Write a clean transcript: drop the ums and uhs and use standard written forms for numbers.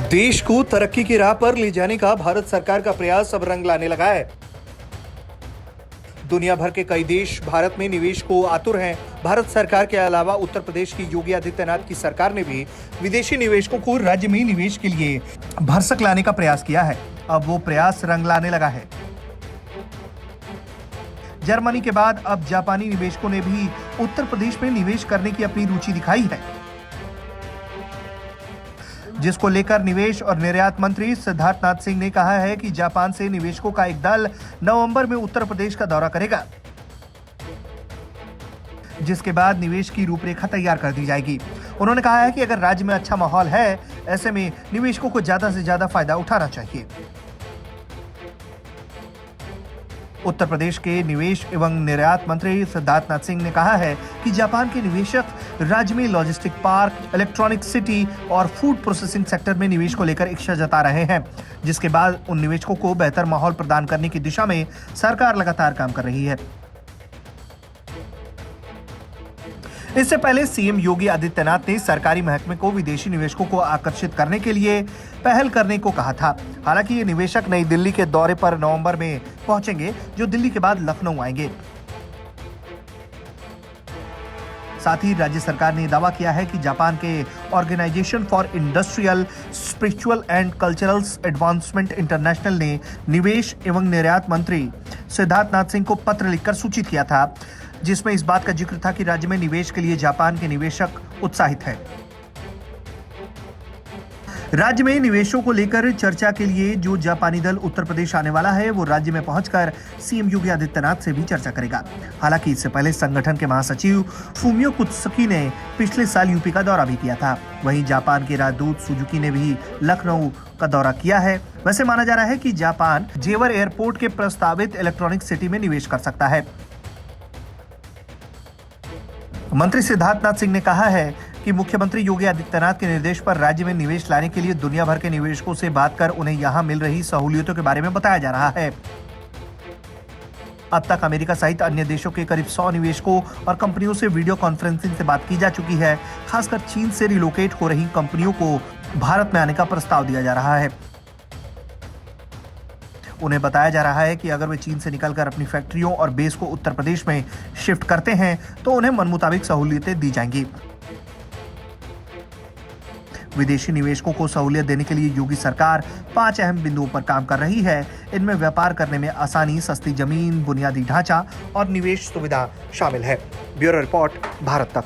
देश को तरक्की की राह पर ले जाने का भारत सरकार का प्रयास अब रंग लाने लगा है। दुनिया भर के कई देश भारत में निवेश को आतुर हैं। भारत सरकार के अलावा उत्तर प्रदेश की योगी आदित्यनाथ की सरकार ने भी विदेशी निवेशकों को राज्य में निवेश के लिए भरसक लाने का प्रयास किया है। अब वो प्रयास रंग लाने लगा है। जर्मनी के बाद अब जापानी निवेशकों ने भी उत्तर प्रदेश में निवेश करने की अपनी रुचि दिखाई है, जिसको लेकर निवेश और निर्यात मंत्री सिद्धार्थनाथ सिंह ने कहा है कि जापान से निवेशकों का एक दल नवंबर में उत्तर प्रदेश का दौरा करेगा, जिसके बाद निवेश की रूपरेखा तैयार कर दी जाएगी। उन्होंने कहा है कि अगर राज्य में अच्छा माहौल है, ऐसे में निवेशकों को ज्यादा से ज्यादा फायदा उठाना चाहिए। उत्तर प्रदेश के निवेश एवं निर्यात मंत्री सिद्धार्थनाथ सिंह ने कहा है कि जापान के निवेशक राज्य में लॉजिस्टिक पार्क, इलेक्ट्रॉनिक सिटी और फूड प्रोसेसिंग सेक्टर में निवेश को लेकर इच्छा जता रहे हैं, जिसके बाद उन निवेशकों को बेहतर माहौल प्रदान करने की दिशा में सरकार लगातार काम कर रही है। इससे पहले सीएम योगी आदित्यनाथ ने सरकारी महकमे को विदेशी निवेशकों को आकर्षित करने के लिए पहल करने को कहा था। हालांकि ये निवेशक नई दिल्ली के दौरे पर नवंबर में पहुंचेंगे, जो दिल्ली के बाद लखनऊ आएंगे। साथ ही राज्य सरकार ने दावा किया है कि जापान के organisation for industrial, spiritual and cultural advancement international ने निवेश एवं निर्यात मंत्री सिद्धार्थनाथ सिंह को पत्र लिखकर सूचित किया था, जिसमें इस बात का जिक्र था कि राज्य में निवेश के लिए जापान के निवेशक उत्साहित हैं। राज्य में निवेशों को लेकर चर्चा के लिए जो जापानी दल उत्तर प्रदेश आने वाला है, वो राज्य में पहुंचकर सीएम योगी आदित्यनाथ से भी चर्चा करेगा। हालांकि इससे पहले संगठन के महासचिव फुमियो कुत्सुकी ने पिछले साल यूपी का दौरा भी किया था। वहीं जापान के राजदूत सुजुकी ने भी लखनऊ का दौरा किया है। वैसे माना जा रहा है कि जापान जेवर एयरपोर्ट के प्रस्तावित इलेक्ट्रॉनिक सिटी में निवेश कर सकता है। मंत्री सिद्धार्थनाथ सिंह ने कहा है कि मुख्यमंत्री योगी आदित्यनाथ के निर्देश पर राज्य में निवेश लाने के लिए दुनिया भर के निवेशकों से बात कर उन्हें यहां मिल रही सहूलियतों के बारे में बताया जा रहा है। अब तक अमेरिका सहित अन्य देशों के करीब 100 निवेशकों और कंपनियों से वीडियो कॉन्फ्रेंसिंग से बात की जा चुकी है। खासकर चीन से रिलोकेट हो रही कंपनियों को भारत में आने का प्रस्ताव दिया जा रहा है। उन्हें बताया जा रहा है कि अगर वे चीन से निकलकर अपनी फैक्ट्रियों और बेस को उत्तर प्रदेश में शिफ्ट करते हैं तो उन्हें मन मुताबिक सहूलियतें दी जाएंगी। विदेशी निवेशकों को सहूलियत देने के लिए योगी सरकार 5 अहम बिंदुओं पर काम कर रही है। इनमें व्यापार करने में आसानी, सस्ती जमीन, बुनियादी ढांचा और निवेश सुविधा शामिल है। ब्यूरो रिपोर्ट, भारत तक।